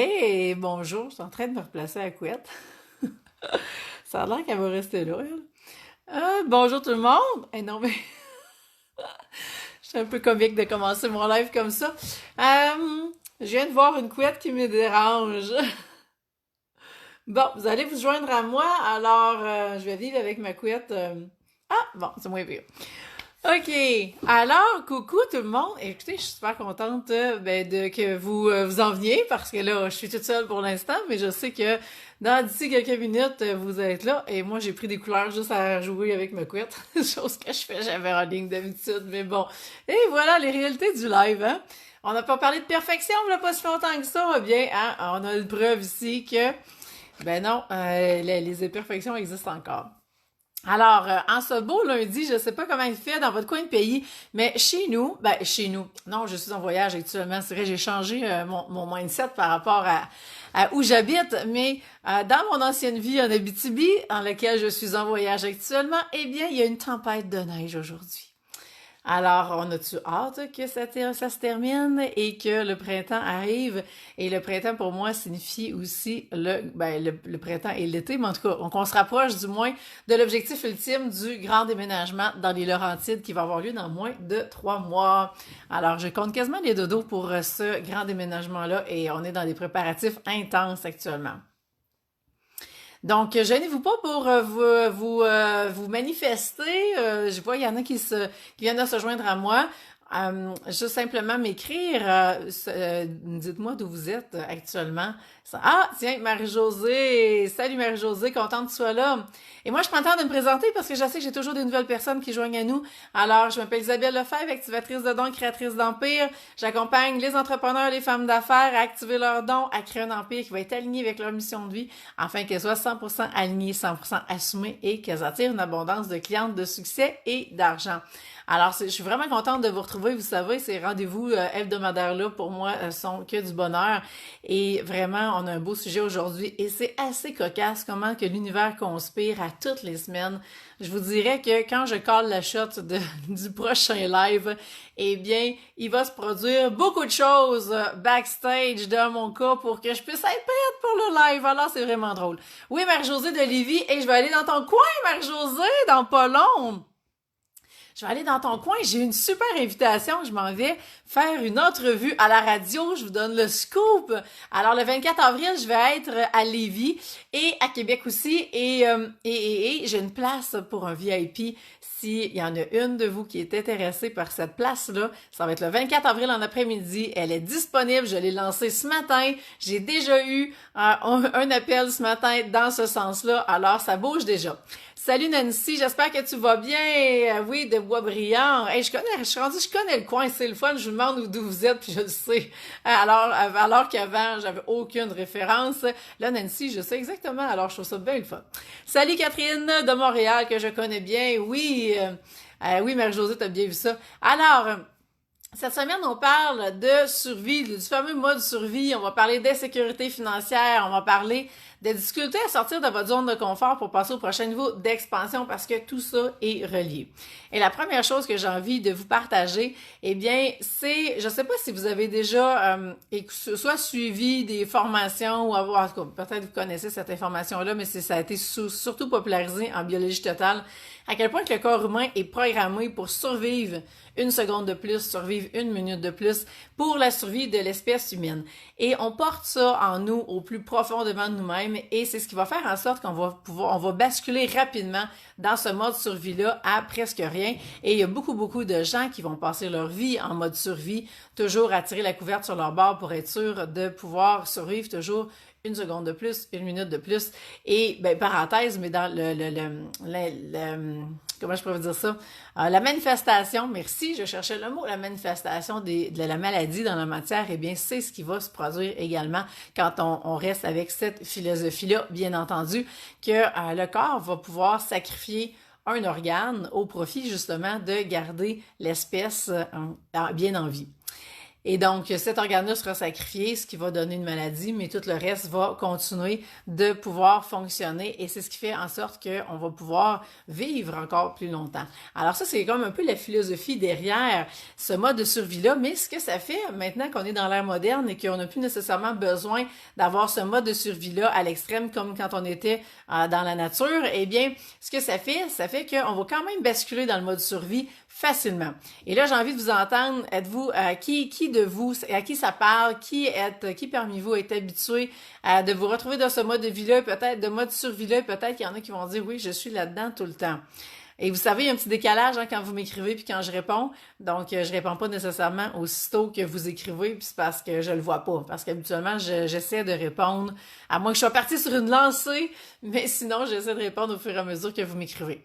Hey, bonjour, je suis en train de me replacer à la couette. Ça a l'air qu'elle va rester là, elle. Bonjour tout le monde! Eh non, mais je suis un peu comique de commencer mon live comme ça. Je viens de voir une couette qui me dérange. Bon, vous allez vous joindre à moi, alors je vais vivre avec ma couette. Ah, bon, c'est moins pire. OK. Alors, coucou tout le monde. Écoutez, je suis super contente de que vous en veniez parce que là, je suis toute seule pour l'instant, mais je sais que d'ici quelques minutes, vous êtes là et moi, j'ai pris des couleurs juste à jouer avec ma couette, chose que je fais jamais en ligne d'habitude, mais bon. Et voilà les réalités du live, hein. On n'a pas parlé de perfection, il n'y a pas si longtemps que ça, eh bien, hein, on a une preuve ici que, ben non, les imperfections existent encore. Alors, en ce beau lundi, je ne sais pas comment il fait dans votre coin de pays, mais chez nous, non, je suis en voyage actuellement, c'est vrai, j'ai changé mon mindset par rapport à où j'habite, mais dans mon ancienne vie en Abitibi, dans laquelle je suis en voyage actuellement, eh bien, il y a une tempête de neige aujourd'hui. Alors, on a-tu hâte que ça se termine et que le printemps arrive? Et le printemps, pour moi, signifie aussi le printemps et l'été, mais en tout cas, qu'on se rapproche du moins de l'objectif ultime du grand déménagement dans les Laurentides qui va avoir lieu dans moins de 3 mois. Alors, je compte quasiment les dodos pour ce grand déménagement-là et on est dans des préparatifs intenses actuellement. Donc, gênez-vous pas pour vous manifester. Je vois, il y en a qui viennent de se joindre à moi. Juste simplement m'écrire. Dites-moi d'où vous êtes actuellement. Ah, tiens, Marie-Josée. Salut Marie-Josée, contente que tu sois là. Et moi, je prends le temps de me présenter parce que je sais que j'ai toujours des nouvelles personnes qui joignent à nous. Alors, je m'appelle Isabelle Lefebvre, activatrice de dons, créatrice d'empire. J'accompagne les entrepreneurs, les femmes d'affaires à activer leurs dons, à créer un empire qui va être aligné avec leur mission de vie afin qu'elles soient 100% alignées, 100% assumées et qu'elles attirent une abondance de clientes, de succès et d'argent. Alors, je suis vraiment contente de vous retrouver. Vous savez, ces rendez-vous hebdomadaires-là, pour moi, sont que du bonheur. Et vraiment, on a un beau sujet aujourd'hui. Et c'est assez cocasse comment que l'univers conspire à toutes les semaines. Je vous dirais que quand je colle la shot du prochain live, eh bien, il va se produire beaucoup de choses backstage dans mon cas pour que je puisse être prête pour le live. Alors, c'est vraiment drôle. Oui, Marie-Josée de Lévis, et je vais aller dans ton coin, Marie-Josée, dans pas long. Je vais aller dans ton coin, j'ai une super invitation, je m'en vais faire une entrevue à la radio, je vous donne le scoop. Alors le 24 avril, je vais être à Lévis et à Québec aussi et j'ai une place pour un VIP. S'il y en a une de vous qui est intéressée par cette place-là, ça va être le 24 avril en après-midi. Elle est disponible, je l'ai lancée ce matin. J'ai déjà eu un appel ce matin dans ce sens-là, alors ça bouge déjà. Salut Nancy, j'espère que tu vas bien. Oui, de Boisbriand. Hey, je connais le coin, c'est le fun. Je vous demande d'où vous êtes, puis je le sais. Alors qu'avant, j'avais aucune référence. Là, Nancy, je sais exactement. Alors, je trouve ça bien le fun. Salut Catherine de Montréal, que je connais bien. Oui, oui, Marie-Josée, t'as bien vu ça. Alors, cette semaine, on parle de survie, du fameux mode survie. On va parler d'insécurité financière. On va parler des difficultés à sortir de votre zone de confort pour passer au prochain niveau d'expansion parce que tout ça est relié. Et la première chose que j'ai envie de vous partager, eh bien, c'est, je sais pas si vous avez déjà soit suivi des formations ou avoir, peut-être vous connaissez cette information-là, mais ça a été surtout popularisé en biologie totale, à quel point que le corps humain est programmé pour survivre une seconde de plus, survivre une minute de plus pour la survie de l'espèce humaine. Et on porte ça en nous au plus profondément de nous-mêmes et c'est ce qui va faire en sorte on va basculer rapidement dans ce mode survie-là à presque rien. Et il y a beaucoup de gens qui vont passer leur vie en mode survie, toujours à tirer la couverte sur leur bord pour être sûr de pouvoir survivre toujours une seconde de plus, une minute de plus. Et, ben, parenthèse, mais dans comment je pourrais dire ça? La manifestation, merci, je cherchais le mot, la manifestation de la maladie dans la matière, eh bien, c'est ce qui va se produire également quand on reste avec cette philosophie-là, bien entendu, que le corps va pouvoir sacrifier un organe au profit, justement, de garder l'espèce bien en vie. Et donc, cet organe-là sera sacrifié, ce qui va donner une maladie, mais tout le reste va continuer de pouvoir fonctionner et c'est ce qui fait en sorte qu'on va pouvoir vivre encore plus longtemps. Alors ça, c'est comme un peu la philosophie derrière ce mode de survie-là, mais ce que ça fait maintenant qu'on est dans l'ère moderne et qu'on n'a plus nécessairement besoin d'avoir ce mode de survie-là à l'extrême comme quand on était dans la nature, eh bien, ce que ça fait qu'on va quand même basculer dans le mode survie facilement. Et là, j'ai envie de vous entendre. Êtes-vous qui de vous, à qui ça parle, qui parmi vous est habitué de vous retrouver dans ce mode de vie-là, peut-être de mode survie-là, peut-être qu'il y en a qui vont dire oui, je suis là-dedans tout le temps. Et vous savez, il y a un petit décalage quand vous m'écrivez puis quand je réponds. Donc, je réponds pas nécessairement aussitôt que vous écrivez, puis c'est parce que je le vois pas. Parce qu'habituellement, j'essaie de répondre, à moins que je sois partie sur une lancée, mais sinon, j'essaie de répondre au fur et à mesure que vous m'écrivez.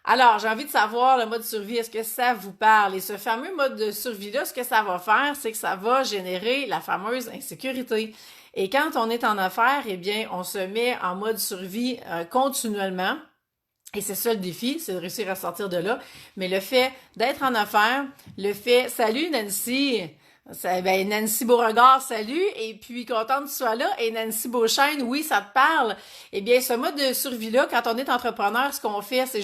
Alors, j'ai envie de savoir, le mode survie, est-ce que ça vous parle? Et ce fameux mode de survie-là, ce que ça va faire, c'est que ça va générer la fameuse insécurité. Et quand on est en affaires, eh bien, on se met en mode survie continuellement. Et c'est ça le défi, c'est de réussir à sortir de là. Mais le fait d'être en affaires, le fait... Salut Nancy! Nancy Beauregard, salut! Et puis, contente que tu sois là. Et Nancy Beauchesne, oui, ça te parle. Eh bien, ce mode de survie-là, quand on est entrepreneur, ce qu'on fait, c'est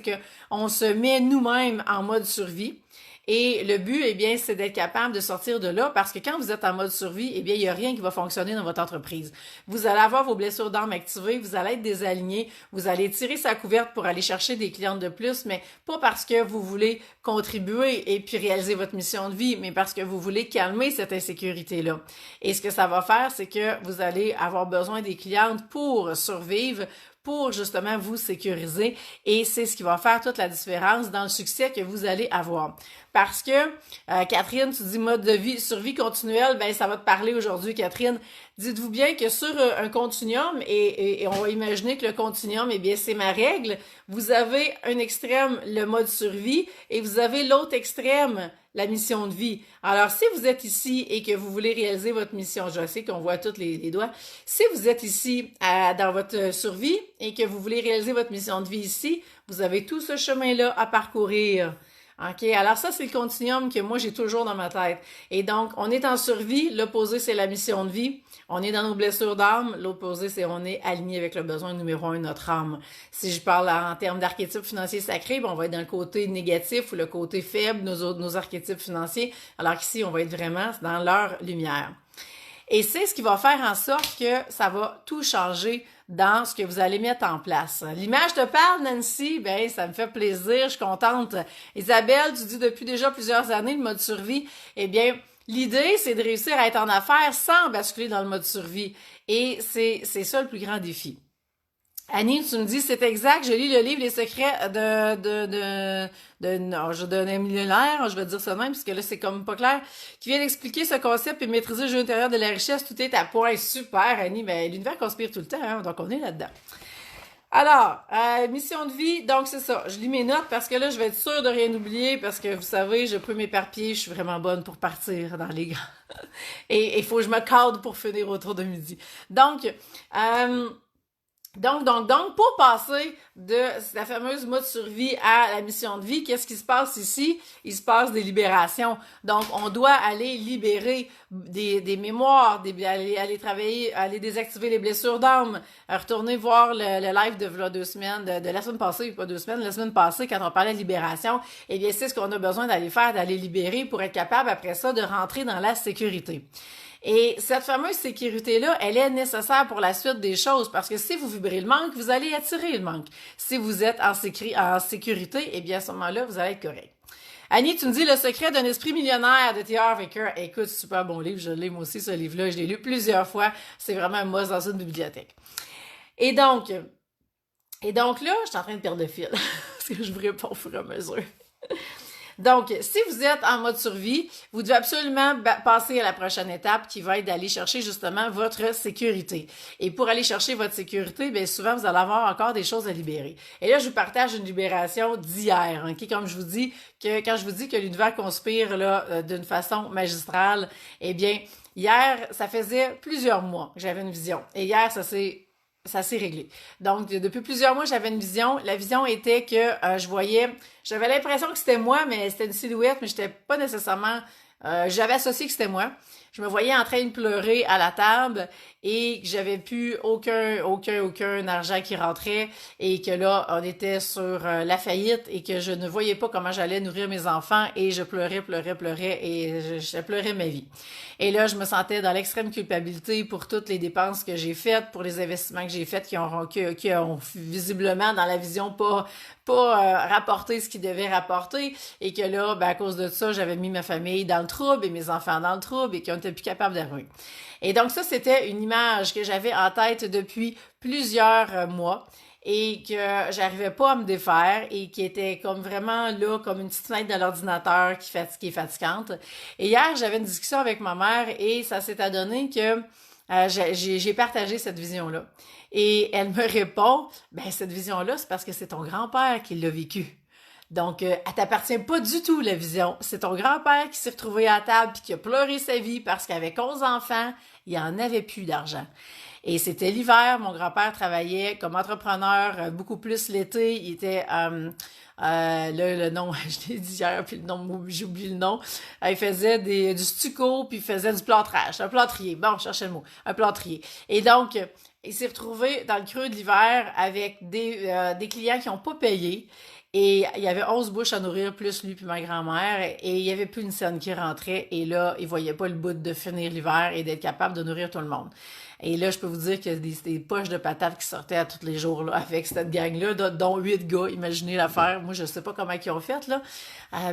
que on se met nous-mêmes en mode survie. Et le but, eh bien, c'est d'être capable de sortir de là parce que quand vous êtes en mode survie, eh bien, il n'y a rien qui va fonctionner dans votre entreprise. Vous allez avoir vos blessures d'âme activées, vous allez être désaligné, vous allez tirer sa couverte pour aller chercher des clientes de plus, mais pas parce que vous voulez contribuer et puis réaliser votre mission de vie, mais parce que vous voulez calmer cette insécurité-là. Et ce que ça va faire, c'est que vous allez avoir besoin des clientes pour survivre, pour justement vous sécuriser et c'est ce qui va faire toute la différence dans le succès que vous allez avoir. Parce que, Catherine, tu dis mode de vie, survie continuelle, ben ça va te parler aujourd'hui, Catherine. Dites-vous bien que sur un continuum, et on va imaginer que le continuum, eh bien, c'est ma règle, vous avez un extrême, le mode survie, et vous avez l'autre extrême, la mission de vie. Alors, si vous êtes ici et que vous voulez réaliser votre mission, je sais qu'on voit tous les doigts, si vous êtes ici dans votre survie et que vous voulez réaliser votre mission de vie ici, vous avez tout ce chemin-là à parcourir. OK? Alors ça, c'est le continuum que moi, j'ai toujours dans ma tête. Et donc, on est en survie. L'opposé, c'est la mission de vie. On est dans nos blessures d'âme. L'opposé, c'est on est aligné avec le besoin numéro 1 de notre âme. Si je parle en termes d'archétypes financiers sacrés, on va être dans le côté négatif ou le côté faible, nos archétypes financiers. Alors qu'ici, on va être vraiment dans leur lumière. Et c'est ce qui va faire en sorte que ça va tout changer dans ce que vous allez mettre en place. L'image te parle, Nancy? Ben, ça me fait plaisir, je suis contente. Isabelle, tu dis depuis déjà plusieurs années le mode survie. Eh bien, l'idée, c'est de réussir à être en affaires sans basculer dans le mode survie. Et c'est ça le plus grand défi. Annie, tu me dis, c'est exact, je lis le livre Les secrets non, je donne un millionnaire, je vais dire ça de même, parce que là, c'est comme pas clair, qui vient d'expliquer ce concept et maîtriser le jeu intérieur de la richesse, tout est à point. Super, Annie, mais l'univers conspire tout le temps, hein, donc on est là-dedans. Alors, mission de vie, donc c'est ça, je lis mes notes parce que là, je vais être sûre de rien oublier, parce que vous savez, je peux m'éparpiller, je suis vraiment bonne pour partir dans les grands. Et il faut que je me cadre pour finir autour de midi. Donc, pour passer de la fameuse mode survie à la mission de vie, qu'est-ce qui se passe ici? Il se passe des libérations. Donc, on doit aller libérer des mémoires, aller travailler, aller désactiver les blessures d'âme, retourner voir le live de là, 2 semaines, de la semaine passée, pas 2 semaines, la semaine passée, quand on parlait de libération. Eh bien, c'est ce qu'on a besoin d'aller faire, d'aller libérer pour être capable, après ça, de rentrer dans la sécurité. Et cette fameuse sécurité-là, elle est nécessaire pour la suite des choses parce que si vous vibrez le manque, vous allez attirer le manque. Si vous êtes en sécurité, eh bien à ce moment-là, vous allez être correct. Annie, tu me dis Le secret d'un esprit millionnaire de T. Harv Eker. Écoute, super bon livre, je l'ai moi aussi ce livre-là, je l'ai lu plusieurs fois. C'est vraiment un must dans une bibliothèque. Et donc là, je suis en train de perdre le fil parce que je vous réponds au fur et à mesure. Donc, si vous êtes en mode survie, vous devez absolument passer à la prochaine étape qui va être d'aller chercher justement votre sécurité. Et pour aller chercher votre sécurité, bien souvent, vous allez avoir encore des choses à libérer. Et là, je vous partage une libération d'hier, OK? Comme je vous dis, quand je vous dis que l'univers conspire là d'une façon magistrale, eh bien, hier, ça faisait plusieurs mois que j'avais une vision. Et hier, ça s'est réglé. Donc, depuis plusieurs mois, j'avais une vision. La vision était que j'avais l'impression que c'était moi, mais c'était une silhouette, mais j'étais pas nécessairement j'avais associé que c'était moi. Je me voyais en train de pleurer à la table et que j'avais plus aucun argent qui rentrait et que là, on était sur la faillite et que je ne voyais pas comment j'allais nourrir mes enfants et je pleurais et je pleurais ma vie. Et là, je me sentais dans l'extrême culpabilité pour toutes les dépenses que j'ai faites, pour les investissements que j'ai faits qui ont visiblement dans la vision pas rapporté ce qu'ils devaient rapporter et que là, ben, à cause de ça, j'avais mis ma famille dans le trouble et mes enfants dans le trouble et qu'on n'était plus capable d'arriver. Et donc ça, c'était une image que j'avais en tête depuis plusieurs mois et que j'arrivais pas à me défaire et qui était comme vraiment là, comme une petite fenêtre de l'ordinateur qui est fatigante. Et hier, j'avais une discussion avec ma mère et ça s'est adonné que j'ai partagé cette vision-là. Et elle me répond, ben cette vision-là, c'est parce que c'est ton grand-père qui l'a vécu. Donc, elle t'appartient pas du tout, la vision. C'est ton grand-père qui s'est retrouvé à table puis qui a pleuré sa vie parce qu'avec 11 enfants, il en avait plus d'argent. Et c'était l'hiver, mon grand-père travaillait comme entrepreneur beaucoup plus l'été. Il était, là, le nom, je l'ai dit hier, puis le nom, j'oublie le nom. Il faisait du stucco, puis il faisait du plâtrage, un plâtrier. Bon, je cherchais le mot, un plâtrier. Et donc, il s'est retrouvé dans le creux de l'hiver avec des clients qui n'ont pas payé. Et il y avait 11 bouches à nourrir, plus lui puis ma grand-mère, et il y avait plus une scène qui rentrait, et là, il voyait pas le bout de finir l'hiver et d'être capable de nourrir tout le monde. Et là, je peux vous dire qu'il y a des poches de patates qui sortaient à tous les jours là, avec cette gang-là, dont 8 gars, imaginez l'affaire. Moi, je sais pas comment ils ont fait, là.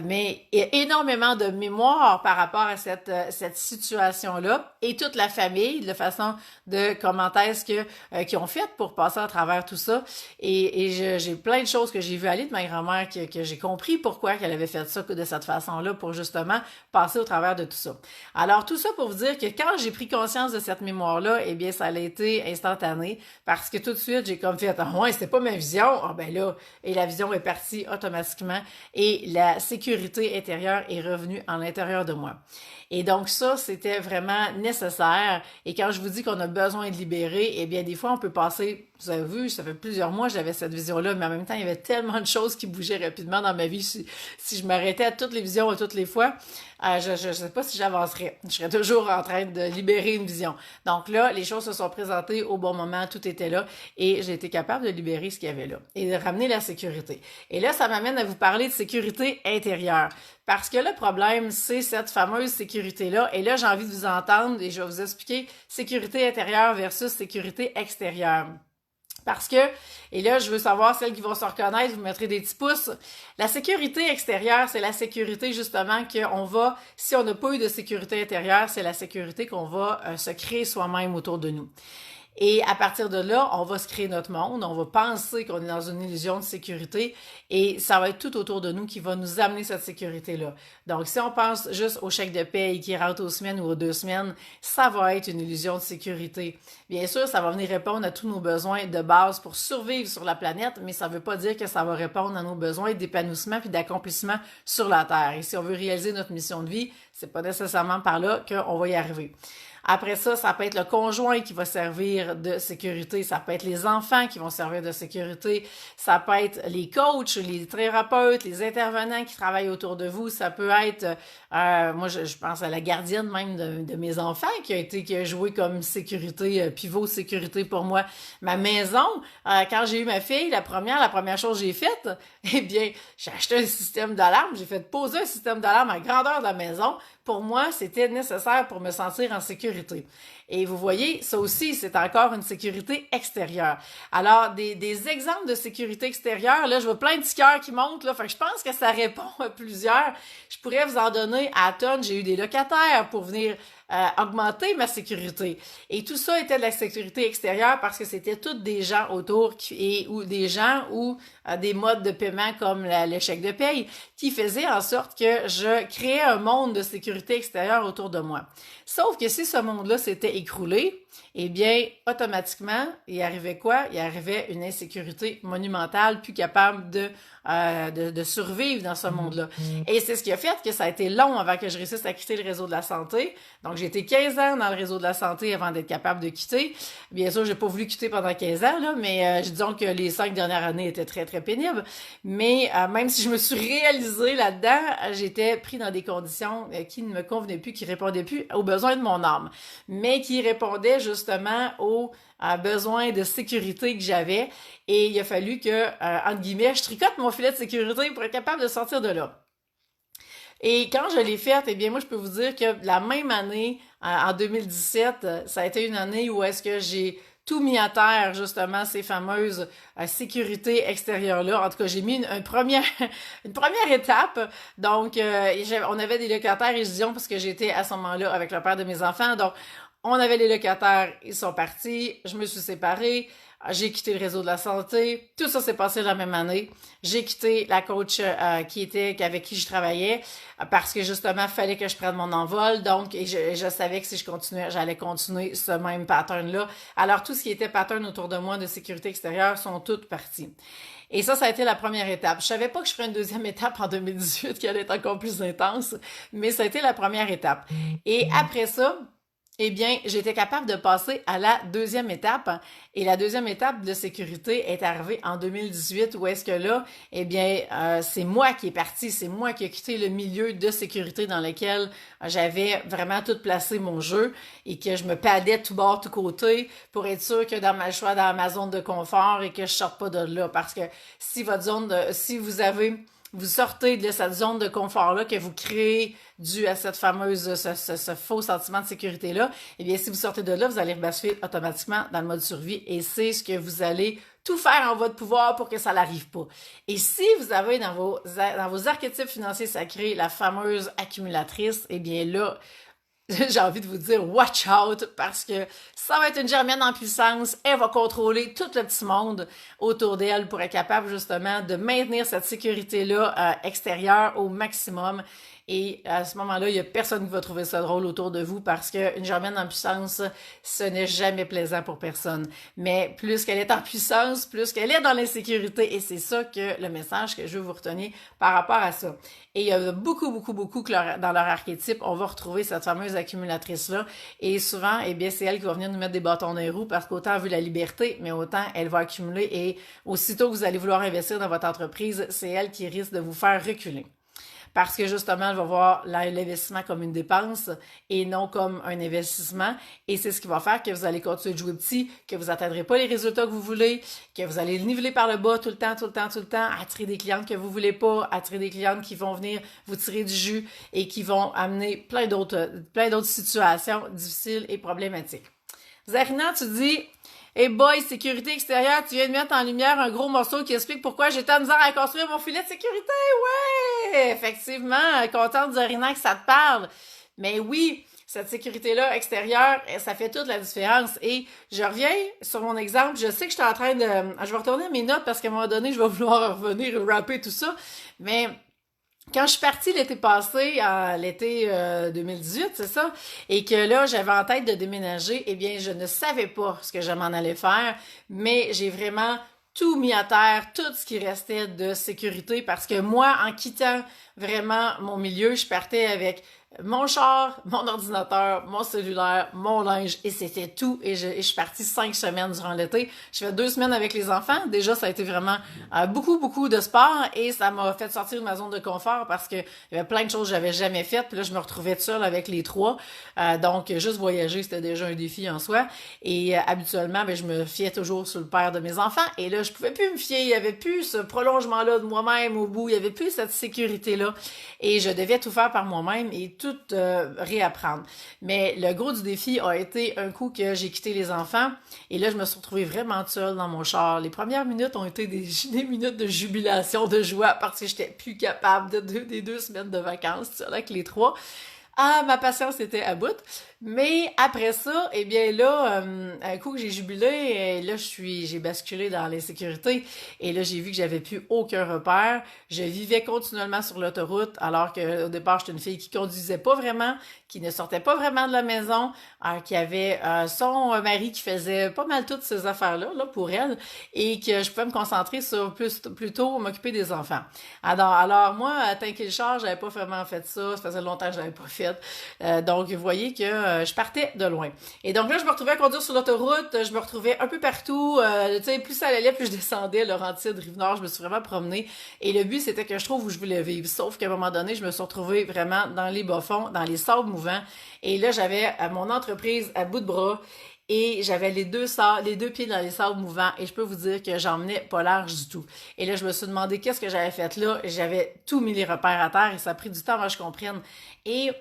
Mais il y a énormément de mémoire par rapport à cette situation-là, et toute la famille, de façon de comment est-ce qu'ils ont fait pour passer à travers tout ça. Et j'ai plein de choses que j'ai vu aller de ma grand-mère que j'ai compris pourquoi qu'elle avait fait ça de cette façon-là pour justement passer au travers de tout ça. Alors, tout ça pour vous dire que quand j'ai pris conscience de cette mémoire-là, eh bien, ça a été instantané parce que tout de suite, j'ai comme fait, ah ouais, c'était pas ma vision. Ah ben là, et la vision est partie automatiquement et la sécurité intérieure est revenue en l'intérieur de moi. Et donc ça, c'était vraiment nécessaire. Et quand je vous dis qu'on a besoin de libérer, eh bien, des fois, on peut passer, vous avez vu, ça fait plusieurs mois que j'avais cette vision-là, mais en même temps, il y avait tellement de choses qui bougeaient rapidement dans ma vie. Si je m'arrêtais à toutes les visions à toutes les fois, je ne sais pas si j'avancerais. Je serais toujours en train de libérer une vision. Donc là, les choses se sont présentées au bon moment, tout était là, et j'ai été capable de libérer ce qu'il y avait là et de ramener la sécurité. Et là, ça m'amène à vous parler de sécurité intérieure. Parce que le problème, c'est cette fameuse sécurité-là. Et là, j'ai envie de vous entendre et je vais vous expliquer sécurité intérieure versus sécurité extérieure. Parce que, et là, je veux savoir, celles qui vont se reconnaître, vous mettrez des petits pouces. La sécurité extérieure, c'est la sécurité, justement, qu'on va, si on n'a pas eu de sécurité intérieure, c'est la sécurité qu'on va se créer soi-même autour de nous. Et à partir de là, on va se créer notre monde, on va penser qu'on est dans une illusion de sécurité et ça va être tout autour de nous qui va nous amener cette sécurité-là. Donc, si on pense juste au chèque de paye qui rentre aux semaines ou aux 2 semaines, ça va être une illusion de sécurité. Bien sûr, ça va venir répondre à tous nos besoins de base pour survivre sur la planète, mais ça ne veut pas dire que ça va répondre à nos besoins d'épanouissement puis d'accomplissement sur la Terre. Et si on veut réaliser notre mission de vie, c'est pas nécessairement par là qu'on va y arriver. Après ça, ça peut être le conjoint qui va servir de sécurité, ça peut être les enfants qui vont servir de sécurité, ça peut être les coachs, les thérapeutes, les intervenants qui travaillent autour de vous, ça peut être, moi je pense à la gardienne même de mes enfants qui a joué comme sécurité, pivot sécurité pour moi. Ma maison, quand j'ai eu ma fille, la première chose que j'ai faite, eh bien, j'ai acheté un système d'alarme, j'ai fait poser un système d'alarme à la grandeur de la maison. Pour moi, c'était nécessaire pour me sentir en sécurité. Et vous voyez, ça aussi, c'est encore une sécurité extérieure. Alors, des exemples de sécurité extérieure, là, je vois plein de petits cœurs qui montent, là, fait que je pense que ça répond à plusieurs. Je pourrais vous en donner à tonnes. J'ai eu des locataires pour venir augmenter ma sécurité. Et tout ça était de la sécurité extérieure parce que c'était tous des gens autour ou des gens ou des modes de paiement comme le chèque de paye qui faisaient en sorte que je créais un monde de sécurité extérieure autour de moi. Sauf que si ce monde-là s'était écroulé, eh bien, automatiquement, il arrivait quoi? Il arrivait une insécurité monumentale, plus capable de survivre dans ce monde-là. Et c'est ce qui a fait que ça a été long avant que je réussisse à quitter le réseau de la santé. Donc, j'ai été 15 ans dans le réseau de la santé avant d'être capable de quitter. Bien sûr, j'ai pas voulu quitter pendant 15 ans, là, mais disons que les 5 dernières années étaient très, très pénibles. Mais même si je me suis réalisée là-dedans, j'étais pris dans des conditions qui qui ne me convenait plus, qui répondait plus aux besoins de mon âme, mais qui répondait justement aux besoins de sécurité que j'avais. Et il a fallu que, entre guillemets, je tricote mon filet de sécurité pour être capable de sortir de là. Et quand je l'ai faite, eh bien, moi, je peux vous dire que la même année, en 2017, ça a été une année où est-ce que j'ai tout mis à terre, justement, ces fameuses sécurités extérieures-là. En tout cas, j'ai mis une première, une première étape. Donc, on avait des locataires étudiants parce que j'étais à ce moment-là avec le père de mes enfants. Donc, on avait les locataires, ils sont partis, je me suis séparée, j'ai quitté le réseau de la santé, tout ça s'est passé la même année. J'ai quitté la coach avec qui je travaillais parce que justement, il fallait que je prenne mon envol. Donc, je savais que si je continuais, j'allais continuer ce même pattern-là. Alors, tout ce qui était pattern autour de moi de sécurité extérieure sont toutes parties. Et ça a été la première étape. Je savais pas que je ferais une deuxième étape en 2018 qui allait être encore plus intense, mais ça a été la première étape. Et après ça, eh bien, j'étais capable de passer à la deuxième étape. Et la deuxième étape de sécurité est arrivée en 2018, où est-ce que là, eh bien, c'est moi qui est parti, c'est moi qui ai quitté le milieu de sécurité dans lequel j'avais vraiment tout placé mon jeu et que je me padais tout bord, tout côté pour être sûr que je sois dans ma zone de confort et que je sorte pas de là. Parce que si si vous sortez de cette zone de confort-là que vous créez dû à cette fameuse, ce faux sentiment de sécurité-là, eh bien, si vous sortez de là, vous allez rebasculer automatiquement dans le mode survie et c'est ce que vous allez tout faire en votre pouvoir pour que ça n'arrive pas. Et si vous avez dans vos archétypes financiers sacrés la fameuse accumulatrice, eh bien là, j'ai envie de vous dire watch out parce que ça va être une germaine en puissance. Elle va contrôler tout le petit monde autour d'elle pour être capable justement de maintenir cette sécurité-là extérieure au maximum. Et à ce moment-là, il n'y a personne qui va trouver ça drôle autour de vous parce qu'une germaine en puissance, ce n'est jamais plaisant pour personne. Mais plus qu'elle est en puissance, plus qu'elle est dans l'insécurité. Et c'est ça que le message que je veux vous retenir par rapport à ça. Et il y a beaucoup que dans leur archétype, on va retrouver cette fameuse accumulatrice-là. Et souvent, eh bien, c'est elle qui va venir nous mettre des bâtons dans les roues parce qu'autant elle veut la liberté, mais autant elle va accumuler. Et aussitôt que vous allez vouloir investir dans votre entreprise, c'est elle qui risque de vous faire reculer. Parce que justement, elle va voir l'investissement comme une dépense et non comme un investissement. Et c'est ce qui va faire que vous allez continuer de jouer petit, que vous n'atteindrez pas les résultats que vous voulez, que vous allez niveler par le bas tout le temps, attirer des clientes que vous voulez pas, attirer des clientes qui vont venir vous tirer du jus et qui vont amener plein d'autres situations difficiles et problématiques. Zarina, tu dis... Hey boy, sécurité extérieure, tu viens de mettre en lumière un gros morceau qui explique pourquoi j'ai tant de misère à construire mon filet de sécurité. Ouais! Effectivement, contente Zarina que ça te parle. Mais oui, cette sécurité-là extérieure, ça fait toute la différence. Et je reviens sur mon exemple. Je sais que je suis en train de... Je vais retourner à mes notes parce qu'à un moment donné, je vais vouloir revenir rapper tout ça. Mais... quand je suis partie l'été passé, l'été 2018, c'est ça, et que là, j'avais en tête de déménager, eh bien, je ne savais pas ce que je m'en allais faire, mais j'ai vraiment tout mis à terre, tout ce qui restait de sécurité, parce que moi, en quittant vraiment mon milieu, je partais avec mon char, mon ordinateur, mon cellulaire, mon linge, et c'était tout. Et je suis partie 5 semaines durant l'été. Je fais 2 semaines avec les enfants. Déjà, ça a été vraiment beaucoup de sport et ça m'a fait sortir de ma zone de confort parce que il y avait plein de choses que j'avais jamais faites. Puis là, je me retrouvais seule avec les trois. Donc, juste voyager, c'était déjà un défi en soi. Et habituellement, je me fiais toujours sur le père de mes enfants. Et là, je pouvais plus me fier. Il y avait plus ce prolongement-là de moi-même au bout. Il y avait plus cette sécurité-là. Et je devais tout faire par moi-même et tout réapprendre. Mais le gros du défi a été un coup que j'ai quitté les enfants et là, je me suis retrouvée vraiment seule dans mon char. Les premières minutes ont été des minutes de jubilation, de joie parce que j'étais plus capable des 2 semaines de vacances, tu sais, avec les trois. Ah, ma patience était à bout. Mais après ça, eh bien là, un coup que j'ai jubilé, là j'ai basculé dans l'insécurité et là j'ai vu que j'avais plus aucun repère. Je vivais continuellement sur l'autoroute alors qu'au départ j'étais une fille qui conduisait pas vraiment, qui ne sortait pas vraiment de la maison, qui avait son mari qui faisait pas mal toutes ces affaires-là là, pour elle et que je pouvais me concentrer sur plutôt m'occuper des enfants. Alors moi, à tanker le char, j'avais pas vraiment fait ça. Ça faisait longtemps que je l'avais pas fait. fait. Donc, vous voyez que je partais de loin. Et donc là, je me retrouvais à conduire sur l'autoroute, je me retrouvais un peu partout. Tu sais, plus ça allait, plus je descendais, Laurentides, Rive-Nord, je me suis vraiment promenée. Et le but, c'était que je trouve où je voulais vivre. Sauf qu'à un moment donné, je me suis retrouvée vraiment dans les bas-fonds, dans les sables mouvants. Et là, j'avais mon entreprise à bout de bras. Et j'avais les deux pieds dans les sables mouvants et je peux vous dire que j'en menais pas large du tout. Et là, je me suis demandé qu'est-ce que j'avais fait là. J'avais tout mis les repères à terre et ça a pris du temps avant que je comprenne. Et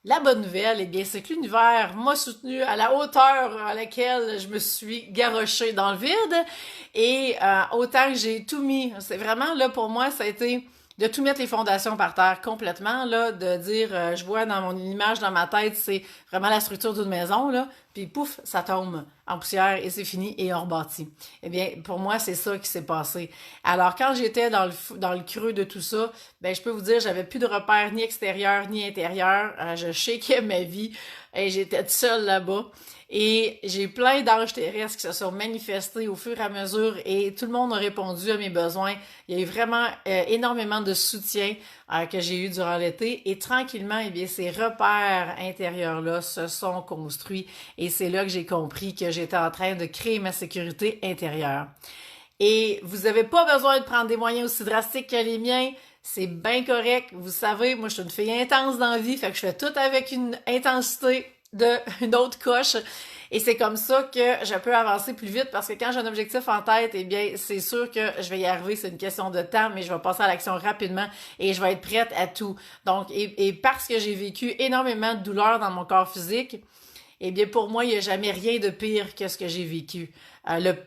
la bonne nouvelle, eh bien, c'est que l'univers m'a soutenu à la hauteur à laquelle je me suis garochée dans le vide. Et autant que j'ai tout mis, c'est vraiment là pour moi, ça a été de tout mettre les fondations par terre complètement, là, de dire, je vois dans mon image dans ma tête, c'est vraiment la structure d'une maison, là, puis pouf, ça tombe en poussière et c'est fini et on rebâtit. Eh bien, pour moi, c'est ça qui s'est passé. Alors, quand j'étais dans le creux de tout ça, ben, je peux vous dire, j'avais plus de repères ni extérieurs ni intérieurs. Je shakeais ma vie et j'étais toute seule là-bas. Et j'ai plein d'anges terrestres qui se sont manifestés au fur et à mesure et tout le monde a répondu à mes besoins. Il y a eu vraiment énormément de soutien que j'ai eu durant l'été et tranquillement, eh bien, ces repères intérieurs-là se sont construits et c'est là que j'ai compris que j'étais en train de créer ma sécurité intérieure. Et vous n'avez pas besoin de prendre des moyens aussi drastiques que les miens. C'est bien correct. Vous savez, moi, je suis une fille intense dans la vie, fait que je fais tout avec une intensité d'une autre coche. Et c'est comme ça que je peux avancer plus vite parce que quand j'ai un objectif en tête, eh bien, c'est sûr que je vais y arriver. C'est une question de temps, mais je vais passer à l'action rapidement et je vais être prête à tout. Donc, et parce que j'ai vécu énormément de douleurs dans mon corps physique, eh bien, pour moi, il n'y a jamais rien de pire que ce que j'ai vécu.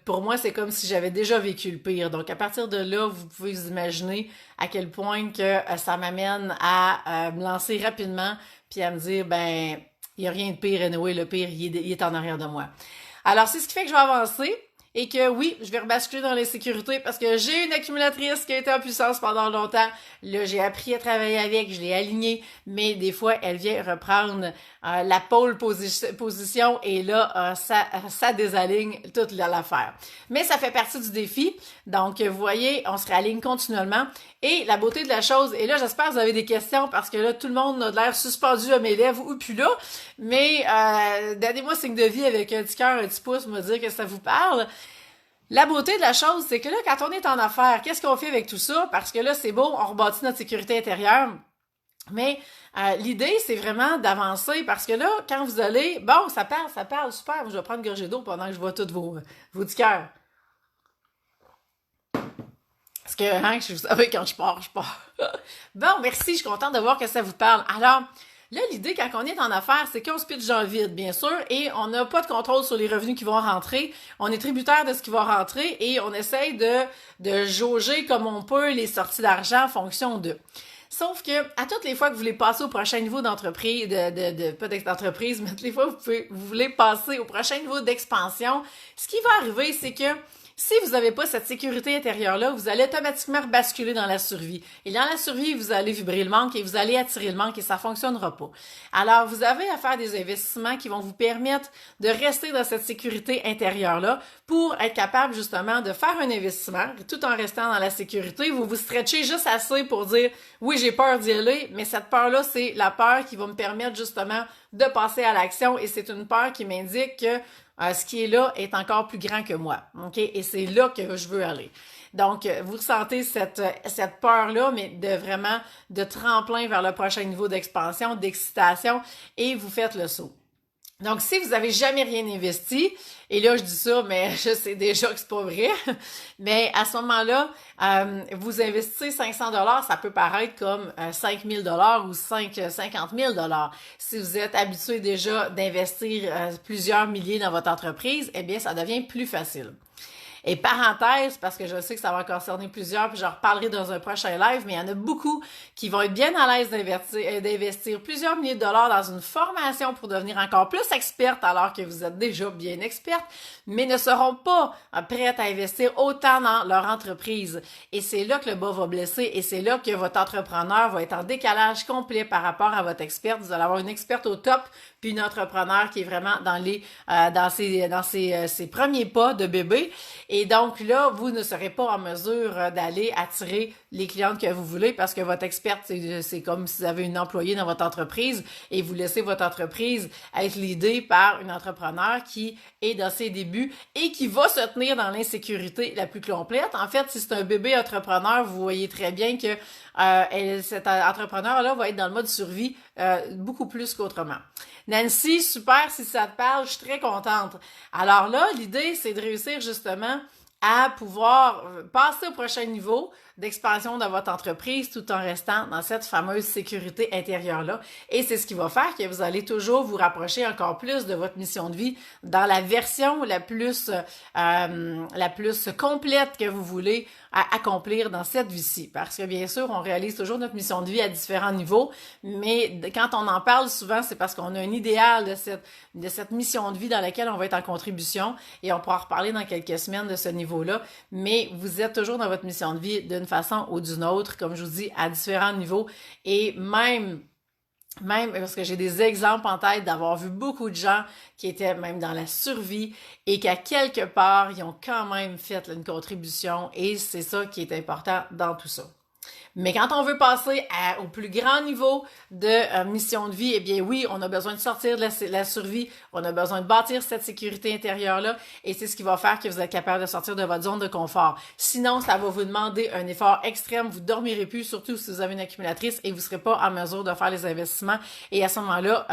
Pour moi, c'est comme si j'avais déjà vécu le pire. Donc, à partir de là, vous pouvez vous imaginer à quel point que ça m'amène à me lancer rapidement puis à me dire, ben, il n'y a rien de pire, anyway, le pire, il est en arrière de moi. Alors, c'est ce qui fait que je vais avancer et que oui, je vais rebasculer dans les sécurités parce que j'ai une accumulatrice qui a été en puissance pendant longtemps. Là, j'ai appris à travailler avec, je l'ai alignée, mais des fois, elle vient reprendre la pole position et là, ça désaligne toute l'affaire. Mais ça fait partie du défi. Donc, vous voyez, on se réaligne continuellement. Et la beauté de la chose, et là, j'espère que vous avez des questions parce que là, tout le monde a l'air suspendu à mes lèvres ou plus là. Mais donnez-moi signe de vie avec un petit cœur, un petit pouce, me dire que ça vous parle. La beauté de la chose, c'est que là, quand on est en affaires, qu'est-ce qu'on fait avec tout ça? Parce que là, c'est beau, on rebâtit notre sécurité intérieure. Mais l'idée, c'est vraiment d'avancer parce que là, quand vous allez... Bon, ça parle, super. Je vais prendre une gorgée d'eau pendant que je vois tous vos petits cœurs. Parce que, hein, vous savez, quand je pars. Bon, merci, je suis contente de voir que ça vous parle. Alors, là, l'idée, quand on est en affaires, c'est qu'on se pitche dans le vide, bien sûr, et on n'a pas de contrôle sur les revenus qui vont rentrer. On est tributaire de ce qui va rentrer et on essaye de jauger comme on peut les sorties d'argent en fonction d'eux. Sauf que, à toutes les fois que vous voulez passer au prochain niveau d'entreprise, pas d'entreprise, mais toutes les fois que vous voulez passer au prochain niveau d'expansion, ce qui va arriver, c'est que si vous n'avez pas cette sécurité intérieure-là, vous allez automatiquement basculer dans la survie. Et dans la survie, vous allez vibrer le manque et vous allez attirer le manque et ça ne fonctionnera pas. Alors, vous avez à faire des investissements qui vont vous permettre de rester dans cette sécurité intérieure-là pour être capable justement de faire un investissement tout en restant dans la sécurité. Vous vous stretchez juste assez pour dire « oui, j'ai peur d'y aller », mais cette peur-là, c'est la peur qui va me permettre justement de passer à l'action et c'est une peur qui m'indique que ce qui est là est encore plus grand que moi, ok? Et c'est là que je veux aller. Donc, vous ressentez cette peur-là, mais de tremplin vers le prochain niveau d'expansion, d'excitation, et vous faites le saut. Donc, si vous avez jamais rien investi, et là, je dis ça, mais je sais déjà que c'est pas vrai, mais à ce moment-là, vous investissez 500 $, ça peut paraître comme 5 000 $ ou 50 000 $. Si vous êtes habitué déjà d'investir plusieurs milliers dans votre entreprise, eh bien, ça devient plus facile. Et parenthèse, parce que je sais que ça va concerner plusieurs, puis j'en reparlerai dans un prochain live, mais il y en a beaucoup qui vont être bien à l'aise d'investir plusieurs milliers de dollars dans une formation pour devenir encore plus experte alors que vous êtes déjà bien experte, mais ne seront pas prêtes à investir autant dans leur entreprise. Et c'est là que le bas va blesser et c'est là que votre entrepreneur va être en décalage complet par rapport à votre experte. Vous allez avoir une experte au top, puis une entrepreneur qui est vraiment dans ses premiers pas de bébé. Et donc là, vous ne serez pas en mesure d'aller attirer les clientes que vous voulez parce que votre experte, c'est comme si vous avez une employée dans votre entreprise et vous laissez votre entreprise être leadée par une entrepreneur qui est dans ses débuts et qui va se tenir dans l'insécurité la plus complète. En fait, si c'est un bébé entrepreneur, vous voyez très bien que cet entrepreneur-là va être dans le mode survie beaucoup plus qu'autrement. Nancy, super, si ça te parle, je suis très contente. Alors là, l'idée, c'est de réussir justement à pouvoir passer au prochain niveau d'expansion de votre entreprise tout en restant dans cette fameuse sécurité intérieure-là. Et c'est ce qui va faire que vous allez toujours vous rapprocher encore plus de votre mission de vie dans la version la plus complète que vous voulez accomplir dans cette vie-ci. Parce que bien sûr, on réalise toujours notre mission de vie à différents niveaux, mais quand on en parle souvent, c'est parce qu'on a un idéal de cette mission de vie dans laquelle on va être en contribution et on pourra reparler dans quelques semaines de ce niveau-là, mais vous êtes toujours dans votre mission de vie d'une façon ou d'une autre, comme je vous dis, à différents niveaux et même parce que j'ai des exemples en tête d'avoir vu beaucoup de gens qui étaient même dans la survie et qu'à quelque part, ils ont quand même fait une contribution et c'est ça qui est important dans tout ça. Mais quand on veut passer au plus grand niveau de mission de vie, eh bien oui, on a besoin de sortir de la survie, on a besoin de bâtir cette sécurité intérieure-là et c'est ce qui va faire que vous êtes capable de sortir de votre zone de confort. Sinon, ça va vous demander un effort extrême, vous dormirez plus, surtout si vous avez une accumulatrice et vous ne serez pas en mesure de faire les investissements. Et à ce moment-là,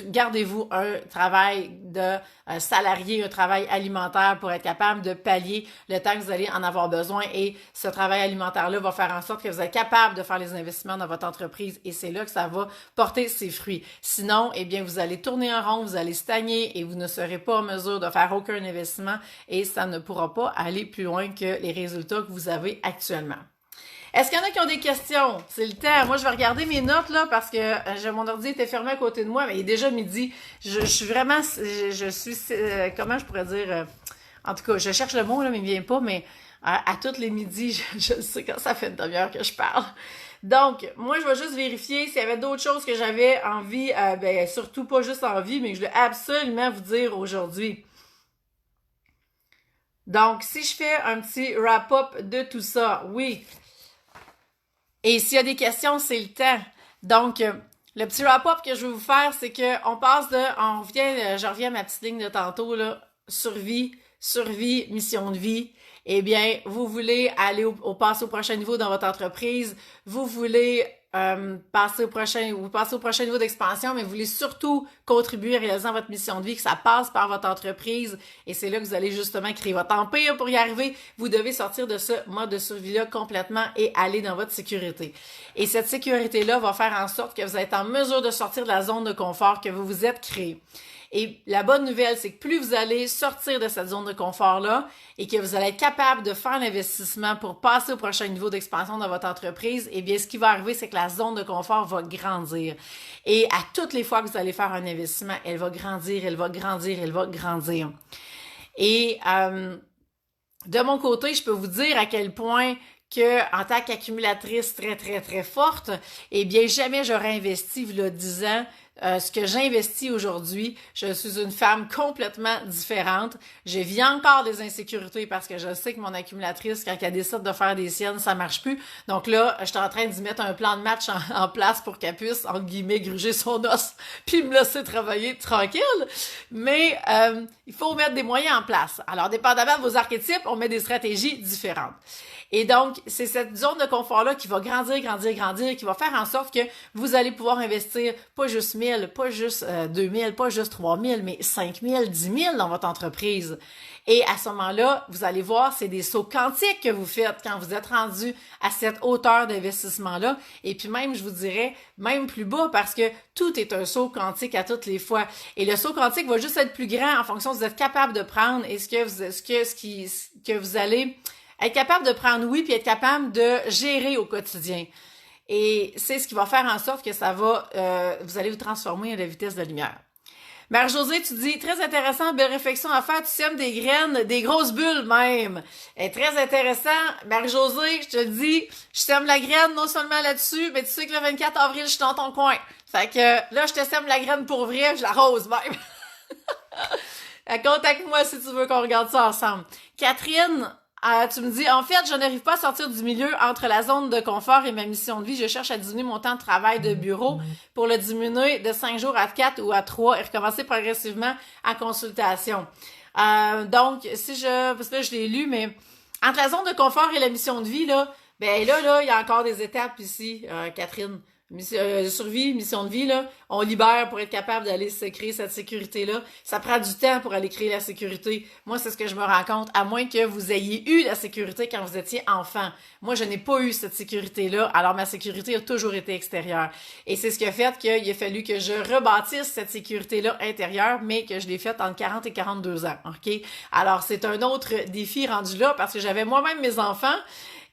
gardez-vous un travail de salarié, un travail alimentaire pour être capable de pallier le temps que vous allez en avoir besoin et ce travail alimentaire-là va faire en sorte que vous êtes capable de faire les investissements dans votre entreprise et c'est là que ça va porter ses fruits. Sinon, eh bien, vous allez tourner en rond, vous allez stagner et vous ne serez pas en mesure de faire aucun investissement et ça ne pourra pas aller plus loin que les résultats que vous avez actuellement. Est-ce qu'il y en a qui ont des questions? C'est le temps. Moi, je vais regarder mes notes là parce que mon ordi était fermé à côté de moi, mais il est déjà midi. Je suis vraiment, comment je pourrais dire? En tout cas, je cherche le mot là, mais il ne vient pas, mais à toutes les midis, je sais quand ça fait une demi-heure que je parle. Donc, moi, je vais juste vérifier s'il y avait d'autres choses que j'avais envie, surtout pas juste envie, mais que je voulais absolument vous dire aujourd'hui. Donc, si je fais un petit wrap-up de tout ça, oui. Et s'il y a des questions, c'est le temps. Donc, le petit wrap-up que je vais vous faire, c'est que je reviens à ma petite ligne de tantôt, là, survie, mission de vie. Eh bien, vous voulez aller passer au prochain niveau dans votre entreprise, vous voulez passer au prochain niveau d'expansion, mais vous voulez surtout contribuer à réaliser votre mission de vie, que ça passe par votre entreprise, et c'est là que vous allez justement créer votre empire pour y arriver. Vous devez sortir de ce mode de survie-là complètement et aller dans votre sécurité. Et cette sécurité-là va faire en sorte que vous êtes en mesure de sortir de la zone de confort que vous vous êtes créé. Et la bonne nouvelle, c'est que plus vous allez sortir de cette zone de confort-là et que vous allez être capable de faire l'investissement pour passer au prochain niveau d'expansion dans votre entreprise, eh bien, ce qui va arriver, c'est que la zone de confort va grandir. Et à toutes les fois que vous allez faire un investissement, elle va grandir, elle va grandir, elle va grandir. Et de mon côté, je peux vous dire à quel point que en tant qu'accumulatrice très, très, très forte, eh bien, jamais j'aurais investi, il y a 10 ans, ce que j'investis aujourd'hui. Je suis une femme complètement différente. Je vis encore des insécurités parce que je sais que mon accumulatrice, quand elle décide de faire des siennes, ça marche plus. Donc là, je suis en train d'y mettre un plan de match en place pour qu'elle puisse, entre guillemets, gruger son os puis me laisser travailler tranquille. Mais il faut mettre des moyens en place. Alors, dépendamment de vos archétypes, on met des stratégies différentes. Et donc, c'est cette zone de confort-là qui va grandir, qui va faire en sorte que vous allez pouvoir investir pas juste 1000, pas juste 2000, pas juste 3000, mais 5000, 10 000 dans votre entreprise. Et à ce moment-là, vous allez voir, c'est des sauts quantiques que vous faites quand vous êtes rendu à cette hauteur d'investissement-là. Et puis même, je vous dirais, même plus bas parce que tout est un saut quantique à toutes les fois. Et le saut quantique va juste être plus grand en fonction de ce que vous êtes capable de prendre et ce que vous allez être capable de prendre oui, puis être capable de gérer au quotidien. Et c'est ce qui va faire en sorte que vous allez vous transformer à la vitesse de la lumière. Marie-Josée, tu dis, très intéressant, belle réflexion à faire, tu sèmes des graines, des grosses bulles même. Très intéressant. Marie-Josée, je te le dis, je sème la graine non seulement là-dessus, mais tu sais que le 24 avril, je suis dans ton coin. Fait que là, je te sème la graine pour vrai, je l'arrose même. Contacte-moi si tu veux qu'on regarde ça ensemble. Catherine, tu me dis, en fait, je n'arrive pas à sortir du milieu entre la zone de confort et ma mission de vie. Je cherche à diminuer mon temps de travail de bureau pour le diminuer de 5 jours à 4 ou à 3 et recommencer progressivement en consultation. Donc, parce que là, je l'ai lu, mais entre la zone de confort et la mission de vie, là, ben là, il y a encore des étapes ici, Catherine. Survie, mission de vie, là, on libère pour être capable d'aller se créer cette sécurité-là. Ça prend du temps pour aller créer la sécurité. Moi, c'est ce que je me rends compte, à moins que vous ayez eu la sécurité quand vous étiez enfant. Moi, je n'ai pas eu cette sécurité-là, alors ma sécurité a toujours été extérieure. Et c'est ce qui a fait qu'il a fallu que je rebâtisse cette sécurité-là intérieure, mais que je l'ai faite entre 40 et 42 ans, OK? Alors, c'est un autre défi rendu là, parce que j'avais moi-même mes enfants,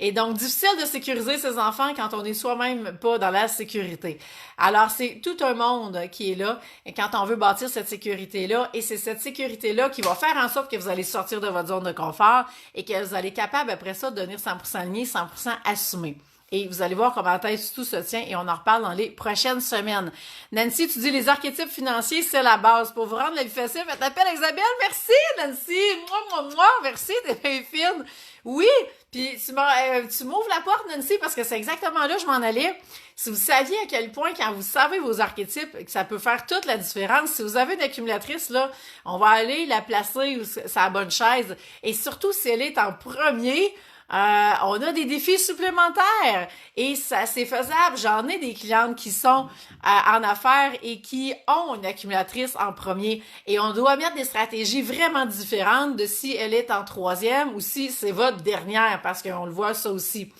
et donc, difficile de sécuriser ses enfants quand on est soi-même pas dans la sécurité. Alors, c'est tout un monde qui est là quand on veut bâtir cette sécurité-là. Et c'est cette sécurité-là qui va faire en sorte que vous allez sortir de votre zone de confort et que vous allez être capable, après ça, de devenir 100% aligné, 100% assumé. Et vous allez voir comment tout se tient et on en reparle dans les prochaines semaines. Nancy, tu dis les archétypes financiers, c'est la base. Pour vous rendre la vie facile, faites appel à Isabelle. Merci, Nancy. Moi, merci, t'es bien fine. Oui, puis tu m'ouvres la porte, Nancy, parce que c'est exactement là que je m'en allais. Si vous saviez à quel point, quand vous savez vos archétypes, que ça peut faire toute la différence. Si vous avez une accumulatrice, là, on va aller la placer sur la bonne chaise. Et surtout, si elle est en premier, on a des défis supplémentaires et ça c'est faisable. J'en ai des clientes qui sont en affaires et qui ont une accumulatrice en premier et on doit mettre des stratégies vraiment différentes de si elle est en troisième ou si c'est votre dernière parce qu'on le voit ça aussi.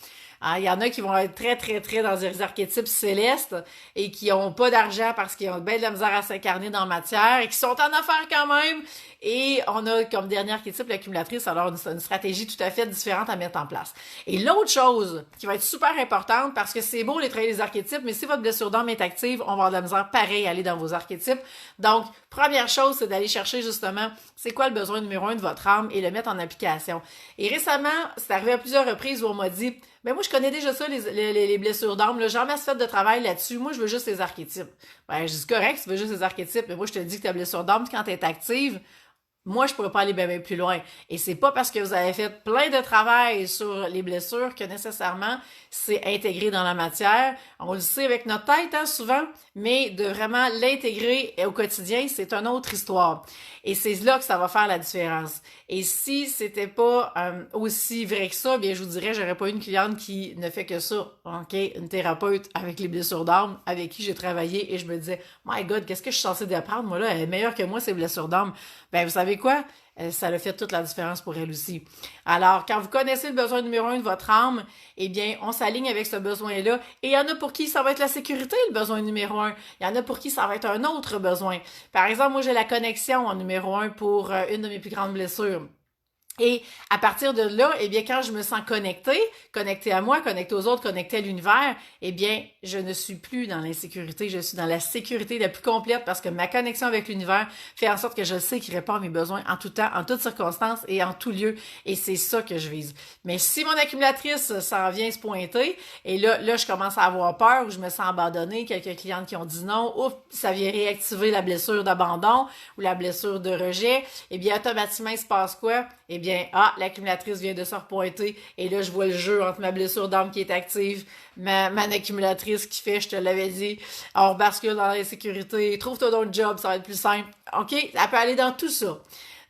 Il y en a qui vont être très, très, très dans des archétypes célestes et qui ont pas d'argent parce qu'ils ont bien de la misère à s'incarner dans la matière et qui sont en affaires quand même. Et on a comme dernier archétype l'accumulatrice, alors une stratégie tout à fait différente à mettre en place. Et l'autre chose qui va être super importante, parce que c'est beau les travailler les archétypes, mais si votre blessure d'âme est active, on va avoir de la misère pareil à aller dans vos archétypes. Donc, première chose, c'est d'aller chercher justement c'est quoi le besoin numéro 1 de votre âme et le mettre en application. Et récemment, c'est arrivé à plusieurs reprises où on m'a dit ben moi, je connais déjà ça, les blessures d'âme. J'ai jamais fait de travail là-dessus. Moi, je veux juste les archétypes. Ben, je dis correct, tu veux juste les archétypes, mais moi, je te dis que ta blessure d'âme, quand elle est active, moi, je pourrais pas aller bien plus loin. Et c'est pas parce que vous avez fait plein de travail sur les blessures que nécessairement c'est intégré dans la matière. On le sait avec notre tête, hein, souvent, mais de vraiment l'intégrer au quotidien, c'est une autre histoire. Et c'est là que ça va faire la différence. Et si c'était pas aussi vrai que ça, bien, je vous dirais, j'aurais pas une cliente qui ne fait que ça, ok? Une thérapeute avec les blessures d'âme, avec qui j'ai travaillé et je me disais, my God, qu'est-ce que je suis censée apprendre? Moi, là, elle est meilleure que moi, ces blessures d'âme. Ben, vous savez quoi? Ça a fait toute la différence pour elle aussi. Alors, quand vous connaissez le besoin numéro 1 de votre âme, eh bien, on s'aligne avec ce besoin-là. Et il y en a pour qui ça va être la sécurité, le besoin numéro 1. Il y en a pour qui ça va être un autre besoin. Par exemple, moi, j'ai la connexion en numéro 1 pour une de mes plus grandes blessures. Et à partir de là, eh bien, quand je me sens connectée à moi, connectée aux autres, connectée à l'univers, eh bien, je ne suis plus dans l'insécurité, je suis dans la sécurité la plus complète parce que ma connexion avec l'univers fait en sorte que je sais qu'il répond à mes besoins en tout temps, en toutes circonstances et en tout lieu. Et c'est ça que je vise. Mais si mon accumulatrice s'en vient se pointer, et là, je commence à avoir peur ou je me sens abandonnée, quelques clientes qui ont dit non, ouf, ça vient réactiver la blessure d'abandon ou la blessure de rejet, eh bien, automatiquement, il se passe quoi? Eh bien, l'accumulatrice vient de se repointer et là, je vois le jeu entre ma blessure d'âme qui est active, ma accumulatrice qui fait, je te l'avais dit, on rebascule dans l'insécurité, trouve-toi d'autres job, ça va être plus simple. OK? Elle peut aller dans tout ça.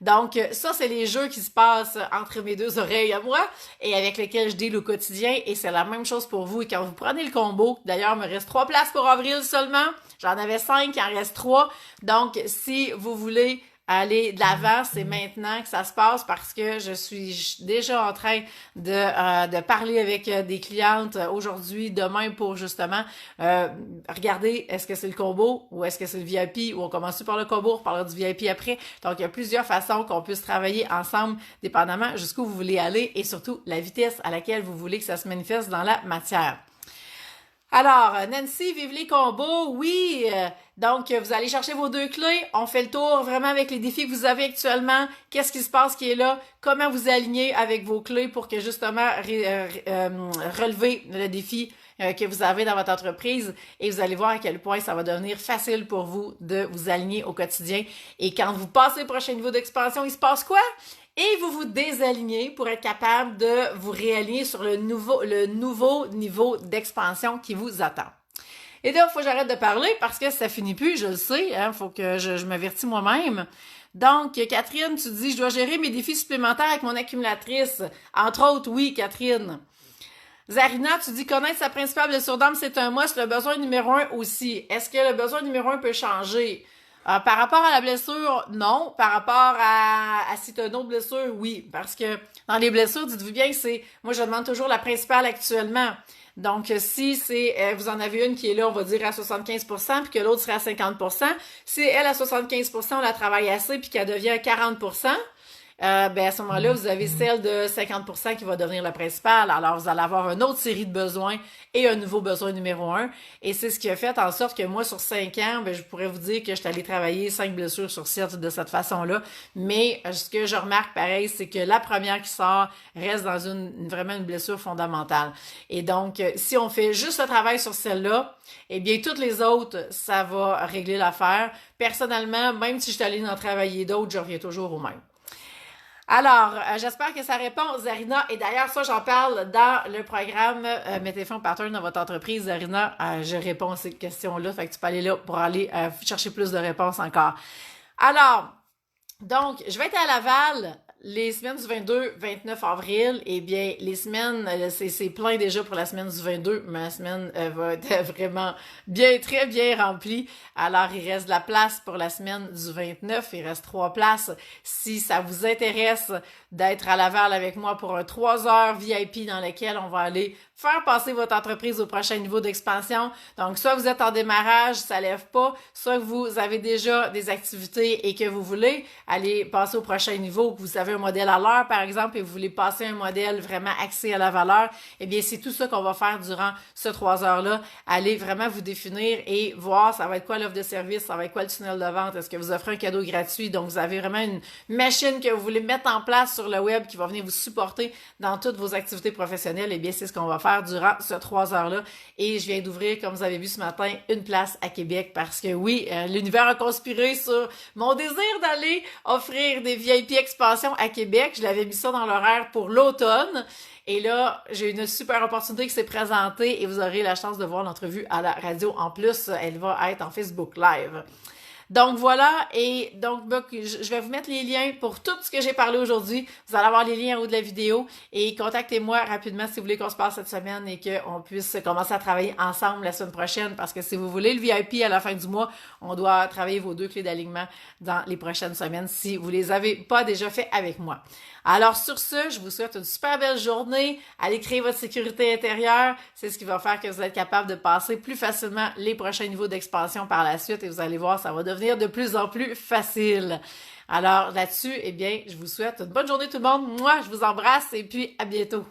Donc, ça, c'est les jeux qui se passent entre mes deux oreilles à moi et avec lesquels je deal au quotidien et c'est la même chose pour vous. Et quand vous prenez le combo, d'ailleurs, il me reste 3 places pour avril seulement. J'en avais 5, il en reste 3. Donc, si vous voulez aller de l'avant, c'est maintenant que ça se passe parce que je suis déjà en train de parler avec des clientes aujourd'hui, demain pour justement regarder est-ce que c'est le combo ou est-ce que c'est le VIP ou on commence par le combo, on reparlera du VIP après. Donc, il y a plusieurs façons qu'on puisse travailler ensemble dépendamment jusqu'où vous voulez aller et surtout la vitesse à laquelle vous voulez que ça se manifeste dans la matière. Alors, Nancy, vive les combos, oui. Donc, vous allez chercher vos deux clés. On fait le tour vraiment avec les défis que vous avez actuellement. Qu'est-ce qui se passe qui est là? Comment vous alignez avec vos clés pour que justement relever le défi que vous avez dans votre entreprise et vous allez voir à quel point ça va devenir facile pour vous de vous aligner au quotidien. Et quand vous passez au prochain niveau d'expansion, il se passe quoi? Et vous vous désalignez pour être capable de vous réaligner sur le nouveau niveau d'expansion qui vous attend. Et là, il faut que j'arrête de parler parce que ça finit plus, je le sais, hein, faut que je m'avertis moi-même. Donc, Catherine, tu dis, je dois gérer mes défis supplémentaires avec mon accumulatrice. Entre autres, oui, Catherine. Zarina, tu dis connaître sa principale blessure d'âme, c'est un must. Le besoin numéro 1 aussi. Est-ce que le besoin numéro 1 peut changer? Par rapport à la blessure, non. Par rapport à si tu as une autre blessure, oui. Parce que dans les blessures, dites-vous bien que moi je demande toujours la principale actuellement. Donc, si vous en avez une qui est là, on va dire à 75%, puis que l'autre serait à 50%, si elle à 75%, on la travaille assez, puis qu'elle devient à 40%, à ce moment-là, vous avez celle de 50% qui va devenir la principale. Alors, vous allez avoir une autre série de besoins et un nouveau besoin numéro 1. Et c'est ce qui a fait en sorte que moi, sur 5 ans, je pourrais vous dire que je suis allée travailler 5 blessures sur 7 de cette façon-là. Mais ce que je remarque, pareil, c'est que la première qui sort reste dans vraiment une blessure fondamentale. Et donc, si on fait juste le travail sur celle-là, eh bien, toutes les autres, ça va régler l'affaire. Personnellement, même si je suis allée en travailler d'autres, je reviens toujours au même. Alors, j'espère que ça répond, Zarina. Et d'ailleurs, ça, j'en parle dans le programme Mettez fin au pattern dans votre entreprise, Zarina. Je réponds à ces questions-là. Fait que tu peux aller là pour aller chercher plus de réponses encore. Alors, donc, je vais être à Laval les semaines du 22-29 avril. Eh bien, les semaines, c'est plein déjà pour la semaine du 22. Ma semaine va être vraiment très bien remplie. Alors, il reste de la place pour la semaine du 29. Il reste 3 places. Si ça vous intéresse d'être à Laval avec moi pour un 3 heures VIP dans lequel on va aller faire passer votre entreprise au prochain niveau d'expansion. Donc, soit vous êtes en démarrage, ça lève pas, soit que vous avez déjà des activités et que vous voulez aller passer au prochain niveau, que vous avez un modèle à l'heure, par exemple, et vous voulez passer un modèle vraiment axé à la valeur, eh bien, c'est tout ça qu'on va faire durant ce 3 heures-là. Allez vraiment vous définir et voir ça va être quoi l'offre de service, ça va être quoi le tunnel de vente, est-ce que vous offrez un cadeau gratuit, donc vous avez vraiment une machine que vous voulez mettre en place sur le web qui va venir vous supporter dans toutes vos activités professionnelles, eh bien, c'est ce qu'on va faire durant ce 3 heures-là. Et je viens d'ouvrir, comme vous avez vu ce matin, une place à Québec parce que oui, l'univers a conspiré sur mon désir d'aller offrir des VIP expansions à Québec. Je l'avais mis ça dans l'horaire pour l'automne. Et là, j'ai une super opportunité qui s'est présentée et vous aurez la chance de voir l'entrevue à la radio. En plus, elle va être en Facebook Live. Donc voilà, et donc je vais vous mettre les liens pour tout ce que j'ai parlé aujourd'hui. Vous allez avoir les liens en haut de la vidéo et contactez-moi rapidement si vous voulez qu'on se passe cette semaine et qu'on puisse commencer à travailler ensemble la semaine prochaine parce que si vous voulez le VIP à la fin du mois, on doit travailler vos 2 clés d'alignement dans les prochaines semaines si vous les avez pas déjà fait avec moi. Alors sur ce, je vous souhaite une super belle journée. Allez créer votre sécurité intérieure. C'est ce qui va faire que vous êtes capable de passer plus facilement les prochains niveaux d'expansion par la suite et vous allez voir, ça va devenir de plus en plus facile. Alors là-dessus, eh bien, je vous souhaite une bonne journée tout le monde. Moi, je vous embrasse et puis à bientôt.